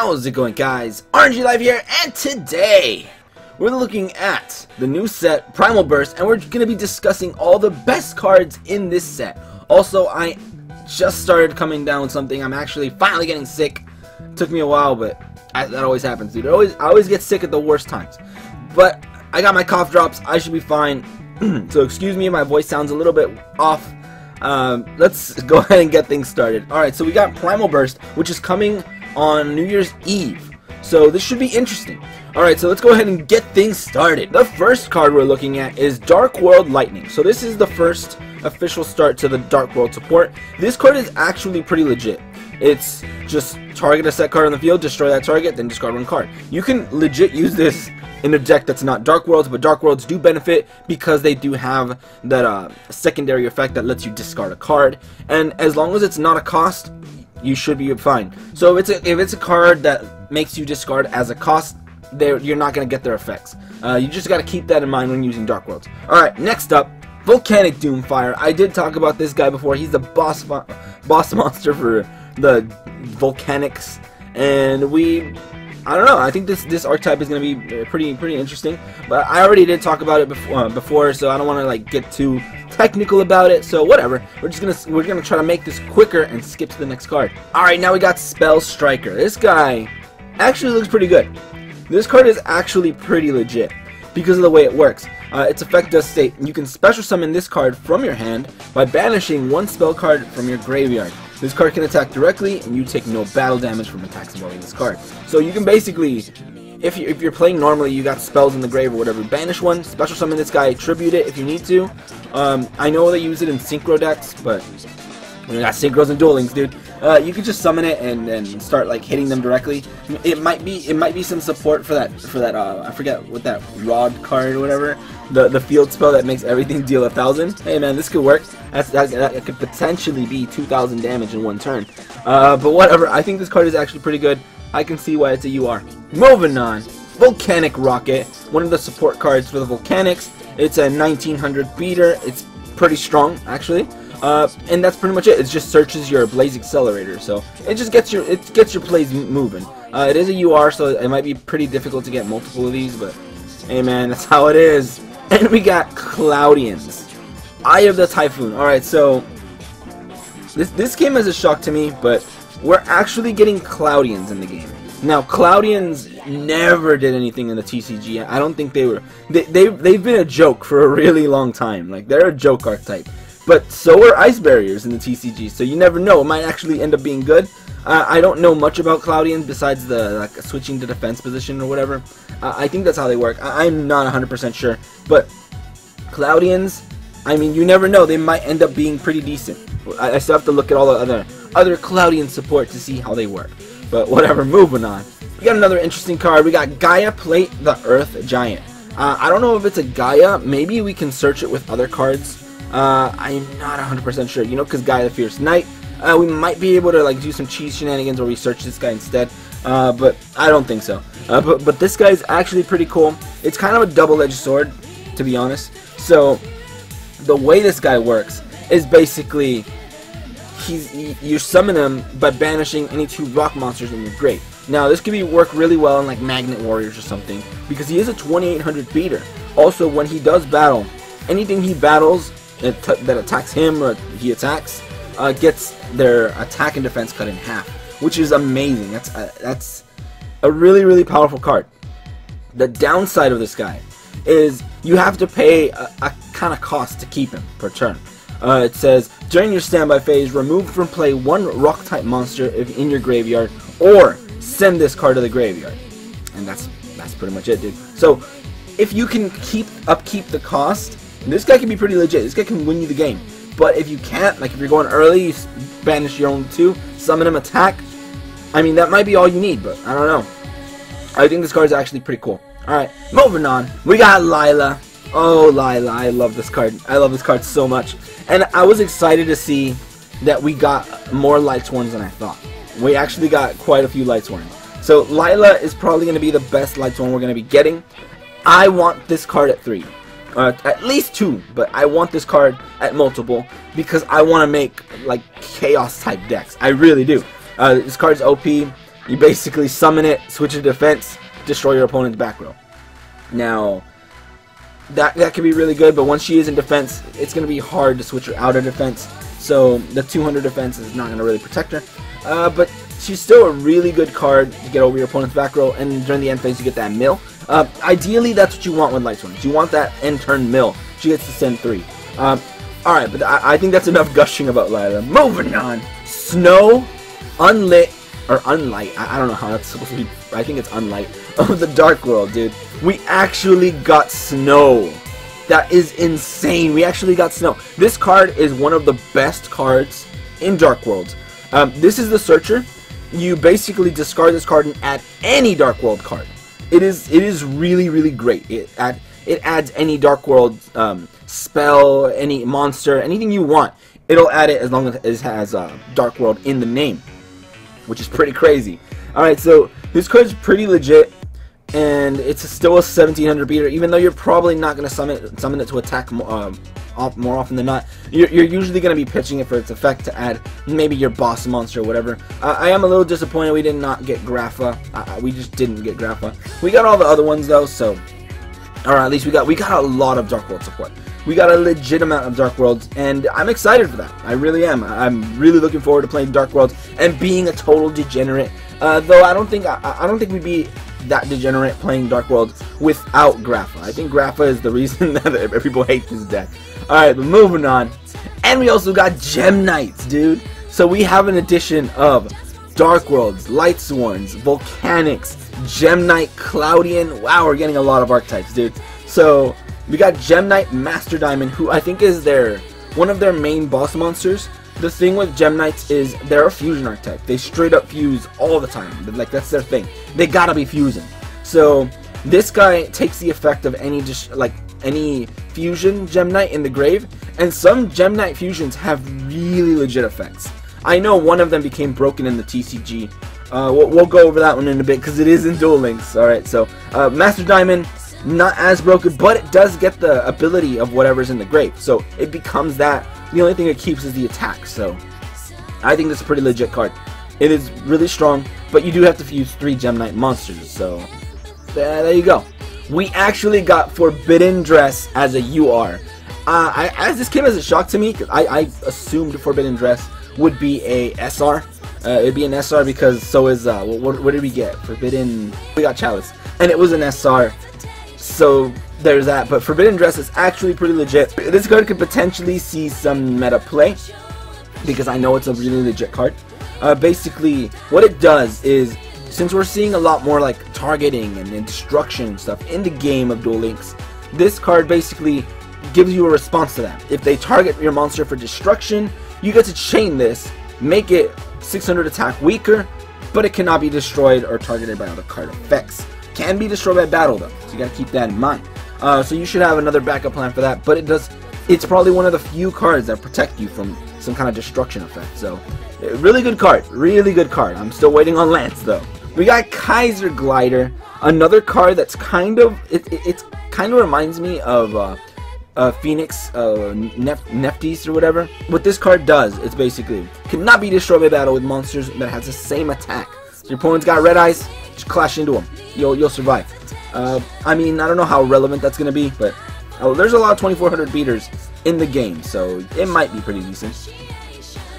How's it going, guys? aRenG Live here, and today we're looking at the new set, Primal Burst, and we're going to be discussing all the best cards in this set. Also, I just started coming down with something. I'm actually finally getting sick. It took me a while, but that always happens, dude. I always get sick at the worst times. But I got my cough drops. I should be fine. So excuse me if my voice sounds a little bit off. Let's go ahead and get things started. Alright, so we got Primal Burst, which is coming on New Year's Eve. So this should be interesting. Alright, so let's go ahead and get things started. The first card we're looking at is Dark World Lightning. So this is the first official start to the Dark World support. This card is actually pretty legit. It's just target a set card on the field, destroy that target, then discard one card. You can legit use this in a deck that's not Dark Worlds, but Dark Worlds do benefit because they do have that secondary effect that lets you discard a card. And as long as it's not a cost, you should be fine. So if it's a card that makes you discard as a cost, you're not going to get their effects. You just got to keep that in mind when using Dark Worlds. Alright, next up, Volcanic Doomfire. I did talk about this guy before. He's the boss monster for the Volcanics, and I don't know, I think this archetype is going to be pretty interesting, but I already did talk about it before, so I don't want to like get too technical about it, so whatever. We're gonna try to make this quicker and skip to the next card. Alright, now we got Spell Striker. This guy actually looks pretty good. This card is actually pretty legit because of the way it works. Its effect does state you can special summon this card from your hand by banishing one spell card from your graveyard. This card can attack directly, and you take no battle damage from attacks involving this card. So you can basically, if you're playing normally, you got spells in the grave or whatever, banish one, special summon this guy, tribute it if you need to. I know they use it in synchro decks, but when you got synchros and duel links, dude, you can just summon it and start like hitting them directly. It might be some support for that I forget what that rod card or whatever, the field spell that makes everything deal 1,000. Hey man, this could work. That could potentially be 2,000 damage in one turn. But whatever, I think this card is actually pretty good. I can see why it's a UR. Moving on, Volcanic Rocket, one of the support cards for the Volcanics. It's a 1900 beater. It's pretty strong actually. And that's pretty much it. It just searches your Blaze Accelerator, so it just gets your plays moving. It is a UR, so it might be pretty difficult to get multiple of these, but hey man, that's how it is. And we got Cloudians, Eye of the Typhoon. Alright, so this came as a shock to me, but we're actually getting Cloudians in the game. Now, Cloudians never did anything in the TCG. I don't think they were. They've been a joke for a really long time. Like, they're a joke archetype. But so are Ice Barriers in the TCG, so you never know. It might actually end up being good. I don't know much about Cloudians besides the switching to defense position or whatever. I think that's how they work. I'm not 100% sure. But Cloudians, I mean, you never know. They might end up being pretty decent. I still have to look at all the other Cloudian support to see how they work. But whatever, moving on. We got another interesting card. We got Gaia Plate, the Earth Giant. I don't know if it's a Gaia. Maybe we can search it with other cards. I'm not 100% sure, you know, because Gaia the Fierce Knight. We might be able to like do some cheese shenanigans where we search this guy instead, but I don't think so. But this guy is actually pretty cool. It's kind of a double-edged sword, to be honest. So the way this guy works is basically you summon him by banishing any 2 rock monsters in your grave. Now this could work really well in like Magnet Warriors or something because he is a 2800 beater. Also, when he does battle, anything he battles that attacks him or he attacks gets their attack and defense cut in half, which is amazing. That's a really powerful card. The downside of this guy is you have to pay a kind of cost to keep him per turn. It says during your standby phase, remove from play 1 rock type monster if in your graveyard, or send this card to the graveyard. And that's pretty much it, dude. So if you can upkeep the cost, this guy can be pretty legit. This guy can win you the game. But if you can't, like if you're going early, you banish your own 2, summon him, attack. I mean, that might be all you need, but I don't know. I think this card is actually pretty cool. Alright, moving on. We got Lila. Oh, Lila. I love this card. I love this card so much. And I was excited to see that we got more Lightsworns than I thought. We actually got quite a few Lightsworns. So Lila is probably going to be the best Lightsworn we're going to be getting. I want this card at 3. At least 2, but I want this card at multiple because I want to make like chaos type decks. I really do. This card's OP. You basically summon it, switch to defense, destroy your opponent's back row. Now, that can be really good, but once she is in defense, it's going to be hard to switch her out of defense. So the 200 defense is not going to really protect her. But she's still a really good card to get over your opponent's back row, and during the end phase you get that mill. Ideally, that's what you want with Light Swords. You want that end turn mill. She gets to send 3. Alright, but I think that's enough gushing about Lila. Moving on. Snow, Unlit, or Unlight. I don't know how that's supposed to be. I think it's Unlight. Of the Dark World, dude. We actually got Snow. That is insane. We actually got Snow. This card is one of the best cards in Dark World. This is the Searcher. You basically discard this card and add any Dark World card. It is really, really great. It adds any Dark World spell, any monster, anything you want. It'll add it as long as it has Dark World in the name, which is pretty crazy. Alright, so this card's pretty legit, and it's still a 1700 beater, even though you're probably not going to summon it to attack more often than not. You're usually going to be pitching it for its effect to add maybe your boss monster or whatever. I am a little disappointed we did not get Grapha. We just didn't get Grapha. We got all the other ones though, so... Or at least we got a lot of Dark World support. We got a legit amount of Dark Worlds, and I'm excited for that. I really am. I'm really looking forward to playing Dark Worlds and being a total degenerate. Though I don't think we'd be that degenerate playing Dark Worlds without Grapha. I think Grapha is the reason that people hate this deck. Alright, but moving on. And we also got Gem Knights, dude. So we have an addition of Dark Worlds, Light Sworns, Volcanics, Gem Knight, Cloudian. Wow, we're getting a lot of archetypes, dude. So we got Gem Knight, Master Diamond, who I think is one of their main boss monsters. The thing with Gem Knights is they're a fusion archetype. They straight up fuse all the time. Like, that's their thing. They gotta be fusing. So this guy takes the effect of any fusion Gem Knight in the grave, and some Gem Knight fusions have really legit effects. I know one of them became broken in the TCG. We'll go over that one in a bit because it is in Duel Links. Alright, so Master Diamond, not as broken, but it does get the ability of whatever's in the grave. So it becomes that. The only thing it keeps is the attack. So I think this is a pretty legit card. It is really strong, but you do have to fuse 3 Gem Knight monsters. So there you go. We actually got Forbidden Dress as a UR. As this came as a shock to me, because I assumed Forbidden Dress would be a SR. It'd be an SR because so is, what did we get? Forbidden, we got Chalice. And it was an SR, so there's that. But Forbidden Dress is actually pretty legit. This card could potentially see some meta play, because I know it's a really legit card. Basically, what it does is, since we're seeing a lot more like targeting and destruction and stuff in the game of Duel Links, this card basically gives you a response to that. If they target your monster for destruction, you get to chain this, make it 600 attack weaker, but it cannot be destroyed or targeted by other card effects. Can be destroyed by battle though, so you gotta keep that in mind. So you should have another backup plan for that, but it's probably one of the few cards that protect you from some kind of destruction effect. So really good card, really good card. I'm still waiting on Lance though. We got Kaiser Glider, another card that's kind of reminds me of Phoenix Nephthys or whatever. What this card does, it's basically cannot be destroyed by battle with monsters that has the same attack. So your opponent's got red eyes, just clash into them. You'll survive. I mean, I don't know how relevant that's gonna be, but there's a lot of 2400 beaters in the game, so it might be pretty decent.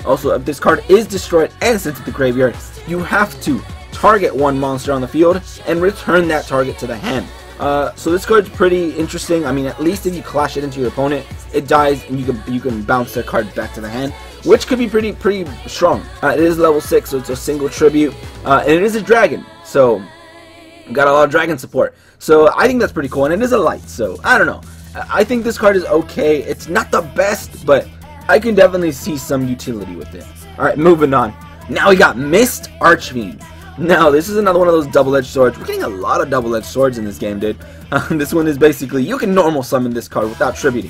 Also, if this card is destroyed and sent to the graveyard, you have to target one monster on the field and return that target to the hand. So this card's pretty interesting. I mean, at least if you clash it into your opponent, it dies and you can bounce their card back to the hand, which could be pretty strong. It is level 6, so it's a single tribute, and it is a dragon, so got a lot of dragon support. So I think that's pretty cool, and it is a light, so I don't know. I think this card is okay. It's not the best, but I can definitely see some utility with it. Alright, moving on. Now we got Mist Archfiend. Now, this is another one of those double-edged swords. We're getting a lot of double-edged swords in this game, dude. This one is basically, you can normal summon this card without tributing.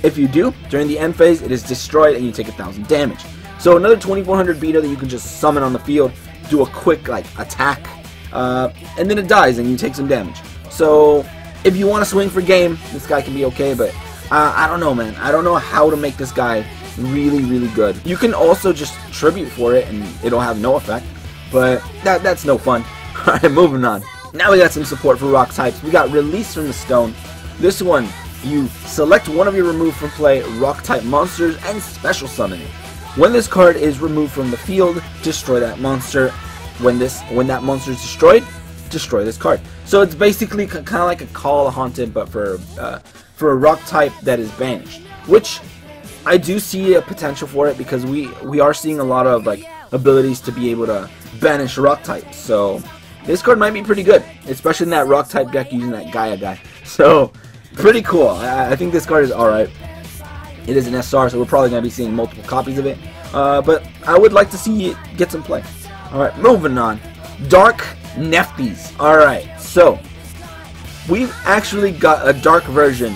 If you do, during the end phase, it is destroyed and you take 1000 damage. So another 2400 beater that you can just summon on the field, do a quick, attack, and then it dies and you take some damage. So, if you want to swing for game, this guy can be okay, but I don't know, man. I don't know how to make this guy really, really good. You can also just tribute for it and it'll have no effect. but that's no fun. Alright, moving on. Now we got some support for rock types. We got Release from the Stone. This one, you select one of your removed from play rock type monsters and special summon it. When this card is removed from the field, destroy that monster. When that monster is destroyed, destroy this card. So it's basically kind of like a Call of Haunted, but for a rock type that is banished. Which I do see a potential for it, because we are seeing a lot of like abilities to be able to banish rock types. So this card might be pretty good, especially in that rock type deck using that Gaia guy. So pretty cool. I think this card is alright. It is an SR, so we're probably going to be seeing multiple copies of it. But I would like to see it get some play. Alright, moving on. Dark Nephthys. Alright, so we've actually got a dark version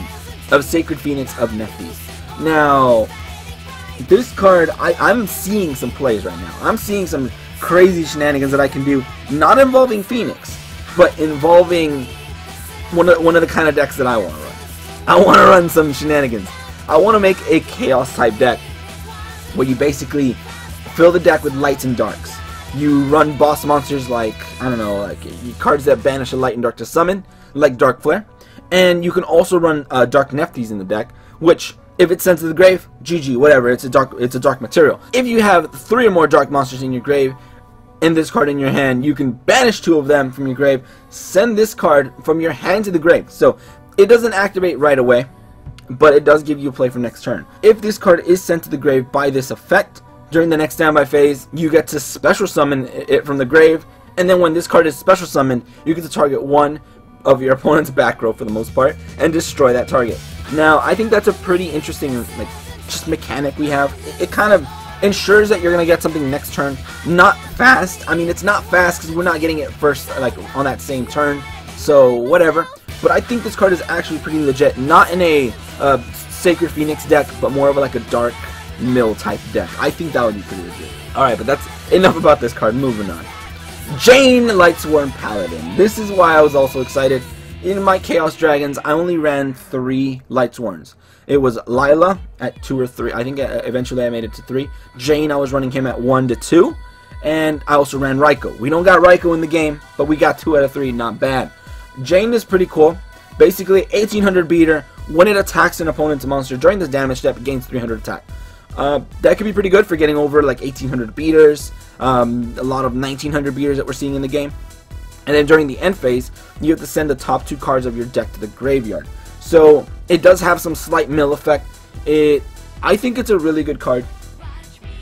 of Sacred Phoenix of Nephthys. Now, this card, I'm seeing some plays right now. I'm seeing some crazy shenanigans that I can do, not involving Phoenix, but involving one of the kind of decks that I want to run. I want to run some shenanigans. I want to make a Chaos type deck where you basically fill the deck with lights and darks. You run boss monsters like, I don't know, like cards that banish a light and dark to summon, like Dark Flare. And you can also run Dark Nephthys in the deck, which, if it's sent to the grave, GG, whatever, it's a dark material. If you have 3 or more dark monsters in your grave, and this card in your hand, you can banish 2 of them from your grave, send this card from your hand to the grave. So it doesn't activate right away, but it does give you a play for next turn. If this card is sent to the grave by this effect, during the next standby phase, you get to special summon it from the grave, and then when this card is special summoned, you get to target one of your opponent's back row for the most part, and destroy that target. Now, I think that's a pretty interesting, like, just mechanic we have. It kind of ensures that you're going to get something next turn. Not fast. I mean, it's not fast because we're not getting it first, like, on that same turn, so whatever. But I think this card is actually pretty legit. Not in a Sacred Phoenix deck, but more of like a Dark Mill type deck. I think that would be pretty legit. Alright, but that's enough about this card. Moving on. Jane Lightsworn Paladin. This is why I was also excited. In my Chaos Dragons, I only ran 3 Lightsworns. It was Lila at 2 or 3. I think eventually I made it to 3. Jane, I was running him at 1 to 2. And I also ran Raikou. We don't got Raikou in the game, but we got 2 out of 3. Not bad. Jane is pretty cool. Basically, 1800 beater. When it attacks an opponent's monster during this damage step, it gains 300 attack. That could be pretty good for getting over like 1800 beaters. A lot of 1900 beaters that we're seeing in the game. And then during the end phase, you have to send the top 2 cards of your deck to the graveyard. So it does have some slight mill effect. I think it's a really good card.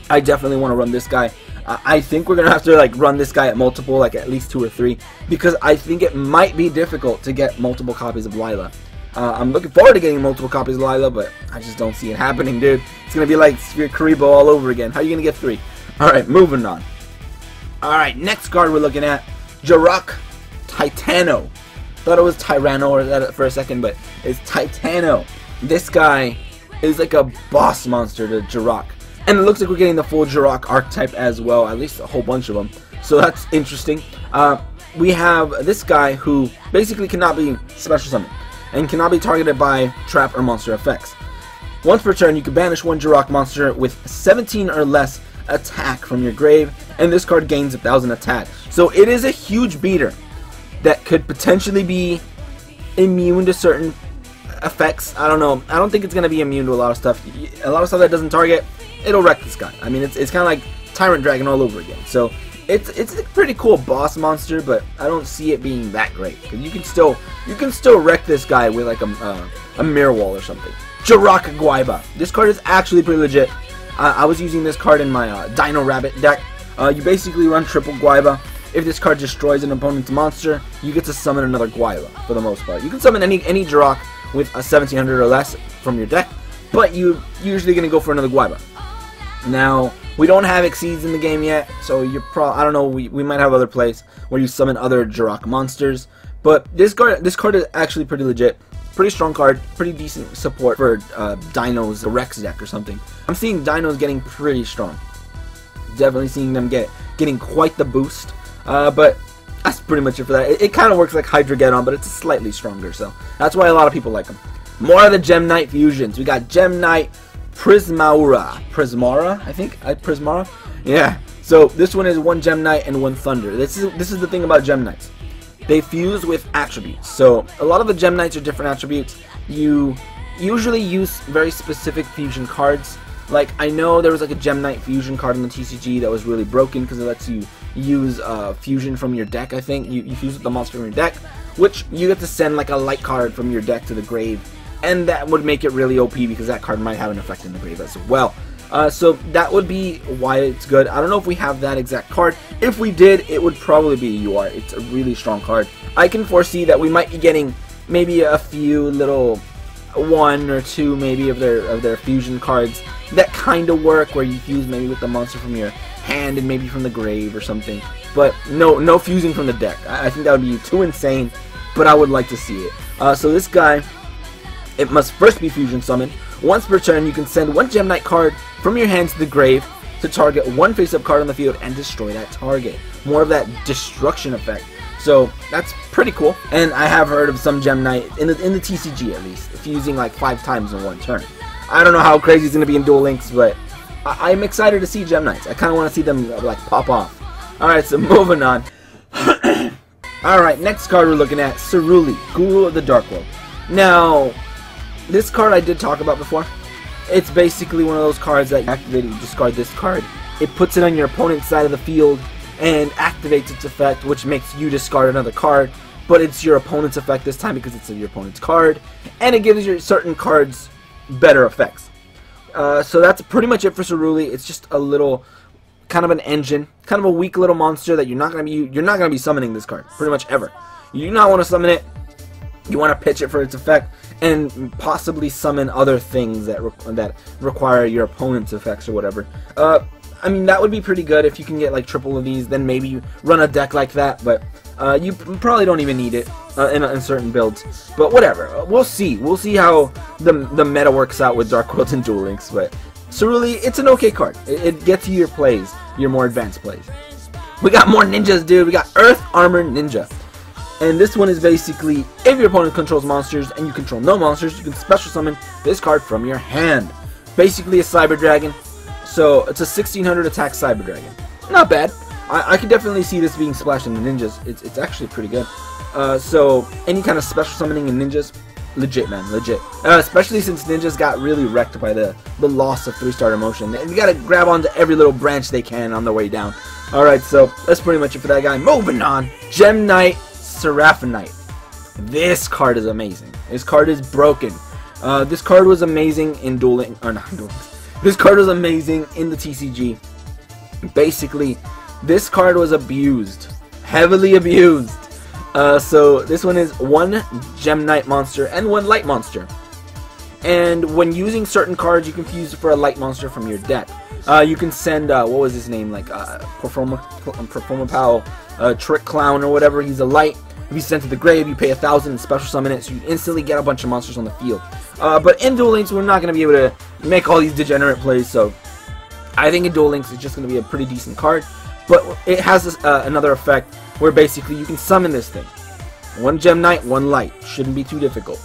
I definitely want to run this guy. I think we're going to have to like run this guy at multiple, like at least 2 or 3. Because I think it might be difficult to get multiple copies of Lila. I'm looking forward to getting multiple copies of Lila, but I just don't see it happening, dude. It's going to be like Sphere Karibo all over again. How are you going to get 3? Alright, moving on. Alright, next card we're looking at. Jarok Titano. Thought it was Tyranno or for a second, but it's Titano. This guy is like a boss monster to Jarok. And it looks like we're getting the full Jarok archetype as well, at least a whole bunch of them. So that's interesting. We have this guy who basically cannot be special summoned and cannot be targeted by trap or monster effects. Once per turn, you can banish 1 Jarok monster with 17 or less attack from your grave, and this card gains 1000 attack. So it is a huge beater that could potentially be immune to certain effects. I don't know. I don't think it's going to be immune to a lot of stuff. A lot of stuff that doesn't target, it'll wreck this guy. I mean, it's kind of like Tyrant Dragon all over again. So it's a pretty cool boss monster, but I don't see it being that great. Because you can still wreck this guy with like a mirror wall or something. Jarok Guaiba. This card is actually pretty legit. I was using this card in my Dino Rabbit deck. You basically run triple Guaiba. If this card destroys an opponent's monster, you get to summon another Guaiba for the most part. You can summon any Jarok with a 1700 or less from your deck, but you're usually going to go for another Guaiba. Now, we don't have Exceeds in the game yet, so you're I don't know, we might have other plays where you summon other Jarok monsters, but this card is actually pretty legit. Pretty strong card, pretty decent support for Dino's Rex deck or something. I'm seeing Dinos getting pretty strong. Definitely seeing them getting quite the boost. But that's pretty much it for that. It kind of works like Hydreigon, but it's slightly stronger, so that's why a lot of people like them. More of the Gem Knight fusions. We got Gem Knight Prismara, I think? Prismara? Yeah. So this one is 1 Gem Knight and 1 Thunder. This is the thing about Gem Knights. They fuse with attributes. So a lot of the Gem Knights are different attributes. You usually use very specific fusion cards. Like, I know there was like a Gem Knight fusion card in the TCG that was really broken because it lets you use fusion from your deck, I think. You fuse with the monster from your deck, which you get to send like a light card from your deck to the grave. And that would make it really OP because that card might have an effect in the grave as well. So that would be why it's good. I don't know if we have that exact card. If we did, it would probably be UR. It's a really strong card. I can foresee that we might be getting maybe a few little 1 or 2 maybe of their fusion cards that kind of work, where you fuse maybe with the monster from your hand and maybe from the grave or something. But no fusing from the deck. I think that would be too insane, but I would like to see it. So this guy, it must first be fusion summoned. Once per turn, you can send 1 Gem Knight card from your hand to the grave to target 1 face-up card on the field and destroy that target. More of that destruction effect. So that's pretty cool. And I have heard of some Gem Knight in the TCG at least fusing like 5 times in 1 turn. I don't know how crazy it's gonna be in Duel Links, but I'm excited to see Gem Knights. I kind of want to see them like pop off. All right, so moving on. All right, next card we're looking at, Cerulean, Guru of the Dark World. Now, this card I did talk about before. It's basically one of those cards that you activate, you discard this card. It puts it on your opponent's side of the field and activates its effect, which makes you discard another card. But it's your opponent's effect this time because it's your opponent's card. And it gives your certain cards better effects. So that's pretty much it for Cerulean. It's just a little, kind of an engine, kind of a weak little monster that you're not gonna be summoning this card pretty much ever. You do not want to summon it. You want to pitch it for its effect and possibly summon other things that require your opponent's effects or whatever. I mean, that would be pretty good if you can get like triple of these. Then maybe you run a deck like that, but you probably don't even need it in certain builds. But whatever, we'll see. We'll see how the meta works out with Dark Worlds and Duel Links. But Cerulean, it's an okay card. It gets you your plays, your more advanced plays. We got more ninjas, dude. We got Earth Armor Ninja. And this one is basically, if your opponent controls monsters and you control no monsters, you can special summon this card from your hand. Basically a Cyber Dragon. So it's a 1600 attack Cyber Dragon. Not bad. I could definitely see this being splashed in the ninjas. It's actually pretty good. So any kind of special summoning in ninjas, legit, man, legit. Especially since ninjas got really wrecked by the loss of 3-star emotion. They gotta grab onto every little branch they can on their way down. Alright, so that's pretty much it for that guy. Moving on. Gem Knight Seraphinite. This card is amazing. This card is broken. This card was amazing in Duel Links, or not Duel Links. This card was amazing in the TCG. Basically, this card was abused. Heavily abused. So this one is 1 Gem Knight monster and 1 light monster. And when using certain cards, you can fuse for a light monster from your deck. You can send, what was his name, like Performer Pal, Trick Clown or whatever. He's a light. If he's sent to the grave, you pay 1,000 and special summon it, so you instantly get a bunch of monsters on the field. But in Duel Links, we're not going to be able to make all these degenerate plays, so I think in Duel Links, it's just going to be a pretty decent card. But it has this, another effect where basically you can summon this thing. 1 Gem Knight, 1 light. Shouldn't be too difficult.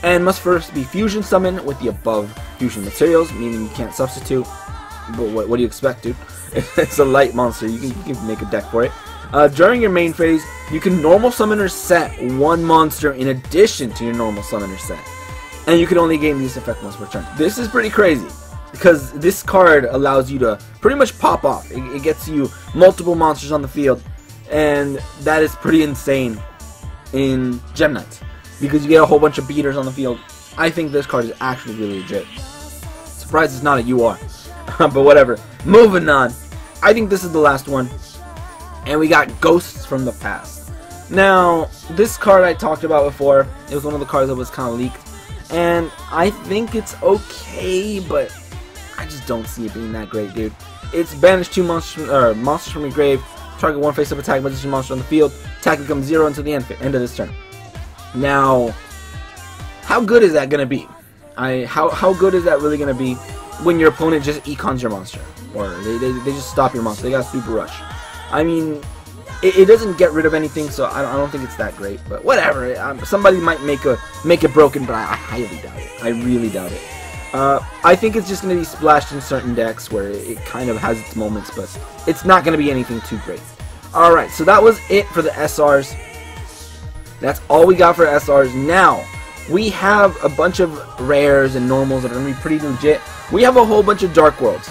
And must first be fusion summoned with the above fusion materials, meaning you can't substitute. But what do you expect, dude? It's a light monster. You can make a deck for it. During your main phase, you can normal summon or set 1 monster in addition to your normal summoner set. And you can only gain this effect once per turn. This is pretty crazy, because this card allows you to pretty much pop off. It gets you multiple monsters on the field, and that is pretty insane in Gem Knights, because you get a whole bunch of beaters on the field. I think this card is actually really legit. Surprised it's not a UR. But whatever. Moving on. I think this is the last one. And we got Ghosts from the Past. Now, this card I talked about before. It was one of the cards that was kind of leaked. And I think it's okay, but I just don't see it being that great, dude. It's banish 2 monsters from your grave. Target 1 face-up attack magician monster on the field. Attack becomes 0 until the end of this turn. Now, how good is that going to be? How good is that really going to be when your opponent just econs your monster? Or they just stop your monster. They got super rush. I mean, it doesn't get rid of anything, so I don't think it's that great. But whatever. Somebody might make it broken, but I highly doubt it. I really doubt it. I think it's just going to be splashed in certain decks where it kind of has its moments, but it's not going to be anything too great. Alright, so that was it for the SRs. That's all we got for SRs. Now, we have a bunch of rares and normals that are going to be pretty legit. We have a whole bunch of Dark Worlds,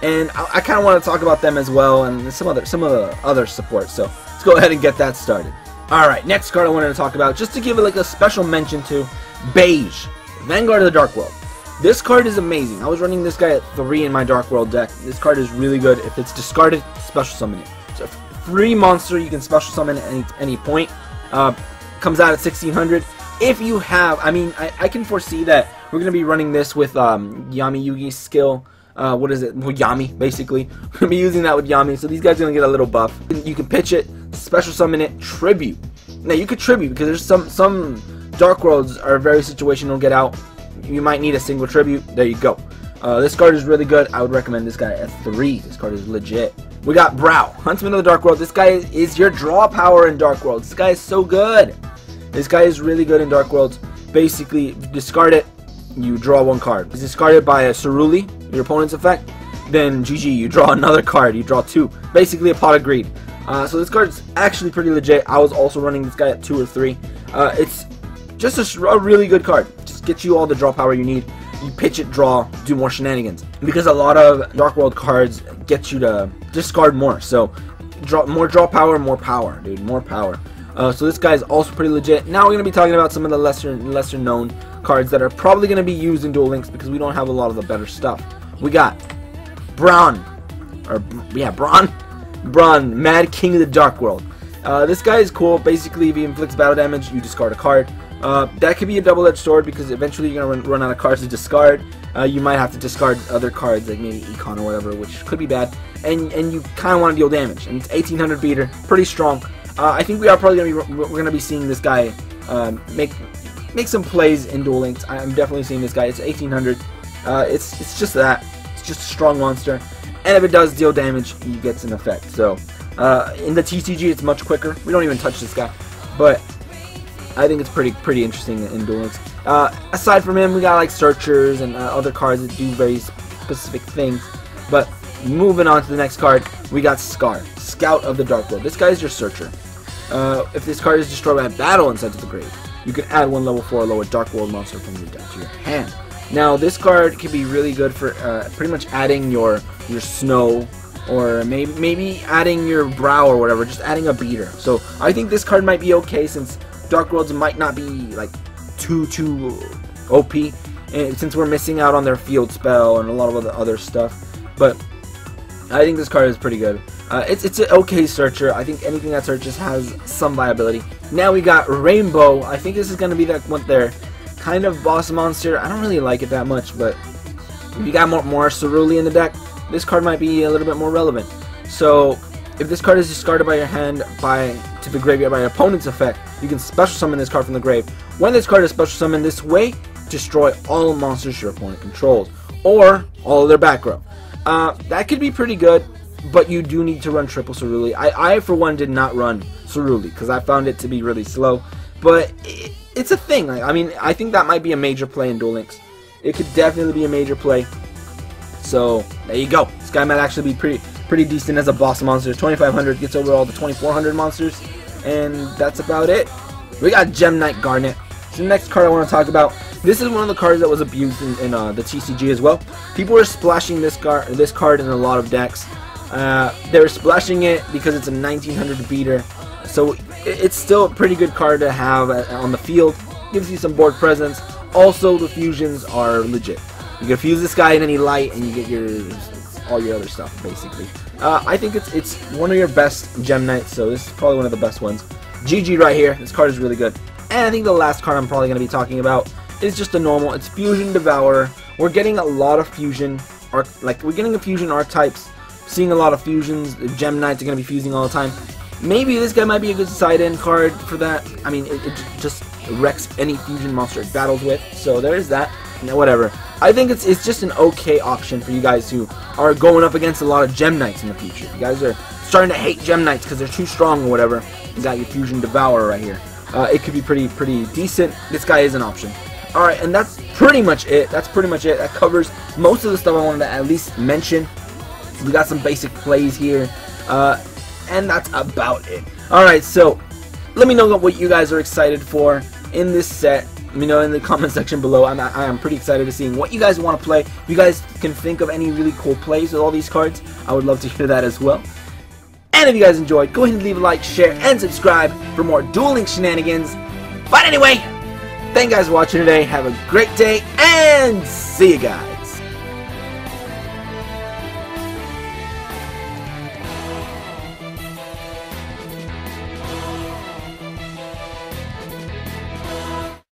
and I kind of want to talk about them as well, and some of the other support. So let's go ahead and get that started. Alright, next card I wanted to talk about, just to give it like a special mention to, Beige, Vanguard of the Dark World. This card is amazing. I was running this guy at 3 in my Dark World deck. This card is really good. If it's discarded, special summon it. So 3 monster you can special summon at any point. Comes out at 1600. If you have, I mean, I can foresee that we're going to be running this with Yami Yugi's skill. What is it? Well, Yami, basically. We're going to be using that with Yami, so these guys are going to get a little buff. You can pitch it, special summon it, tribute. Now, you could tribute, because there's some Dark Worlds are very situational, get out. You might need a single tribute. There you go. This card is really good. I would recommend this guy at 3. This card is legit. We got Brow, Huntsman of the Dark World. This guy is your draw power in Dark Worlds. This guy is so good. This guy is really good in Dark Worlds. Basically, if you discard it, you draw 1 card. If it's discarded by a Cerulean, your opponent's effect, then GG, you draw another card. You draw 2. Basically a Pot of Greed. So this card is actually pretty legit. I was also running this guy at 2 or 3. It's just a really good card. Just gets you all the draw power you need. You pitch it, draw, do more shenanigans. Because a lot of Dark World cards get you to discard more. So, more draw power, more power, dude. More power. So this guy is also pretty legit. Now we're going to be talking about some of the lesser known cards that are probably going to be used in Duel Links because we don't have a lot of the better stuff. We got Braun, Mad King of the Dark World. This guy is cool. Basically, if he inflicts battle damage, you discard a card. That could be a double-edged sword because eventually you're going to run out of cards to discard. You might have to discard other cards like maybe Econ or whatever, which could be bad. And you kind of want to deal damage. And it's 1800 beater, pretty strong. I think we are probably we're going to be seeing this guy make some plays in Duel Links. I'm definitely seeing this guy. It's 1800. It's just that. It's just a strong monster. And if it does deal damage, he gets an effect. So in the TCG, it's much quicker. We don't even touch this guy, but I think it's pretty interesting in Duel Links. Aside from him, we got like Searchers and other cards that do very specific things. But moving on to the next card, we got Scar, Scout of the Dark World. This guy is your Searcher. If this card is destroyed by a battle and sent to the grave, you can add 1 level 4 or lower Dark World monster from your deck to your hand. Now, this card can be really good for pretty much adding your Snow, or maybe adding your Brow or whatever, just adding a beater. So I think this card might be okay since Dark Worlds might not be like too OP, and since we're missing out on their field spell and a lot of other stuff. But I think this card is pretty good. It's an okay searcher. I think anything that searches has some viability. Now we got Rainbow. I think this is going to be that one their kind of boss monster. I don't really like it that much, but if you got more Cerulean in the deck, this card might be a little bit more relevant. So if this card is discarded by your hand to the graveyard by your opponent's effect, you can special summon this card from the grave. When this card is special summoned this way, destroy all monsters your opponent controls, or all of their back row. That could be pretty good, but you do need to run triple Cerulean. I for one did not run Cerulean because I found it to be really slow, but it's a thing. I mean, I think that might be a major play in Duel Links. It could definitely be a major play. So there you go. This guy might actually be pretty decent as a boss monster. 2500 gets over all the 2400 monsters, and that's about it. We got Gem Knight Garnet. So the next card I want to talk about. This is one of the cards that was abused in the TCG as well. People were splashing this card in a lot of decks. They were splashing it because it's a 1900 beater. So it's still a pretty good card to have on the field. Gives you some board presence. Also, the fusions are legit. You can fuse this guy in any light, and you get all your other stuff basically. I think it's one of your best Gem Knights, so this is probably one of the best ones. GG right here. This card is really good. And I think the last card I'm probably going to be talking about is just a normal. It's Fusion Devourer. We're getting a lot of fusion, we're getting a fusion archetypes. Seeing a lot of fusions. Gem Knights are going to be fusing all the time. Maybe this guy might be a good side-end card for that. I mean, it just wrecks any fusion monster it battles with. So there's that. No, whatever. I think it's just an okay option for you guys who are going up against a lot of Gem Knights in the future. You guys are starting to hate Gem Knights because they're too strong or whatever. You got your Fusion Devourer right here. It could be pretty decent. This guy is an option. Alright, and that's pretty much it. That covers most of the stuff I wanted to at least mention. We got some basic plays here, and that's about it. Alright, so let me know what you guys are excited for in this set. Let me know in the comment section below. I am pretty excited to seeing what you guys want to play. If you guys can think of any really cool plays with all these cards, I would love to hear that as well. And if you guys enjoyed, go ahead and leave a like, share, and subscribe for more Duel Links shenanigans. But anyway, thank you guys for watching today. Have a great day, and see you guys.